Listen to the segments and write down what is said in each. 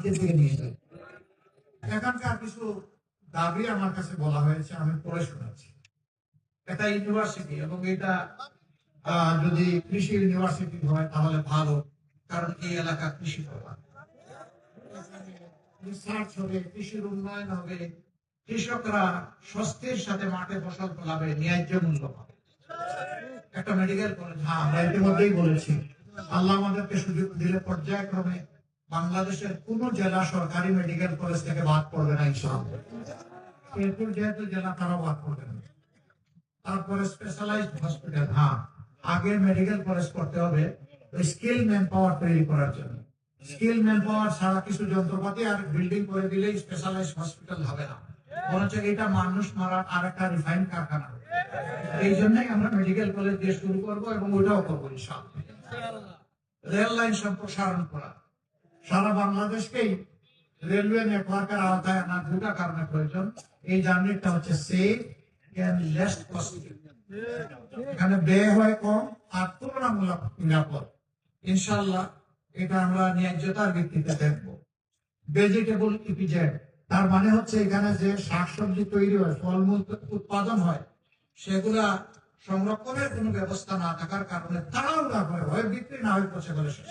শান্তির দিকে নিয়ে যাবে। এখানকার কিছু দাবি আমার কাছে বলা হয়েছে, আমি পড়ে শোনাচ্ছি। এটা ইউনিভার্সিটি, এবং এটা যদি কৃষি ইউনিভার্সিটি হয় তাহলে ভালো, কারণ এই এলাকা কৃষি প্রধান। রিসার্চ হবে, কৃষির উন্নয়ন হবে, কৃষকরা স্বস্তির সাথে মাঠে ফসল ফলাবে, ন্যায্য মূল্য পাবে। একটা মেডিকেল কলেজ, হ্যাঁ আমরা ইতিমধ্যেই বলেছি, আল্লাহ আমাদেরকে সুযোগ দিলে পর্যায়ক্রমে বাংলাদেশের কোন জেলা সরকারি মেডিকেল কলেজ থেকে বাদ পড়বে না ইনশাআল্লাহ। এরপর যেহেতু জেলা, তারা বাদ পড়বে না। তারপরে স্পেশালাইজড হসপিটাল, হ্যাঁ আগে মেডিকেল কলেজ করতে হবে স্কিল ম্যান পাওয়ার তৈরি করার জন্য। স্কিল ম্যান পাওয়ার ছাড়া কিছু যন্ত্রপাতি আর বিল্ডিং করে দিলেই স্পেশালাইজড হসপিটাল হবে না, বরঞ্চ এটা মানুষ মারার আর একটা রিফাইন কারখানা। এই জন্যই আমরা মেডিকেল কলেজ দিয়ে শুরু করবো, এবং ওইটাও করবো ইনশাআল্লাহ। রেল লাইন সম্প্রসারণ করা, সারা বাংলাদেশকেই রেলওয়ে নেটওয়ার্কের আওতায় আনার দুটা কারণে প্রয়োজন। এই জার্নিটা হচ্ছে সেফ এন্ড লেস কস্টলি, এখানে ব্যয় হয় কম আর তুলনামূলক নিরাপদ। ইনশাআল্লাহ এটা আমরা ন্যায্যতার ভিত্তিতে দেখবো। ভেজিটেবল ইপিজেড, তার মানে হচ্ছে এখানে যে শাকসবজি তৈরি হয়, ফলমূল উৎপাদন হয়, সেগুলা সংরক্ষণের কোনো ব্যবস্থা না থাকার কারণে তাড়াহুড়া করে হয় বিক্রি না হয় পচে গেলে শেষ।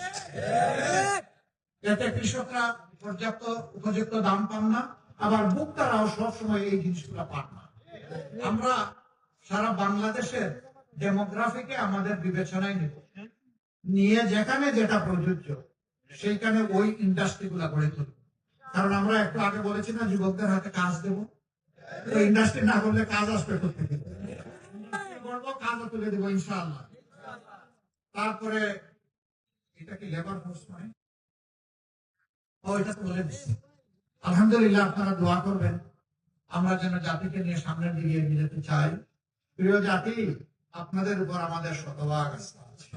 এতে কৃষকরা পর্যাপ্ত উপযুক্ত দাম পান না, আবার ভোক্তারাও সবসময় এই জিনিসগুলো পান না। আমরা সারা বাংলাদেশের ডেমোগ্রাফিকে আমাদের বিবেচনায় নিব, নিয়ে যেখানে যেটা প্রযোজ্য সেইখানে ওই ইন্ডাস্ট্রি গুলা গড়ে তুলব। কারণ আমরা একটু আগে বলেছি না, যুবকদের হাতে কাজ দেবো, তো ইন্ডাস্ট্রি না করলে কাজ আসবে কোথেকে? কাজও তুলে দেবো ইনশাআল্লাহ। তারপরে এটা কি লেবার ফোর্স নয়? এটা তো বলে দিচ্ছি। আলহামদুলিল্লাহ, আপনারা দোয়া করবেন আমরা যেন জাতিকে নিয়ে সামনের দিকে এগিয়ে যেতে চাই। প্রিয় জাতি, আপনাদের উপর আমাদের শতভাগ আস্থা আছে।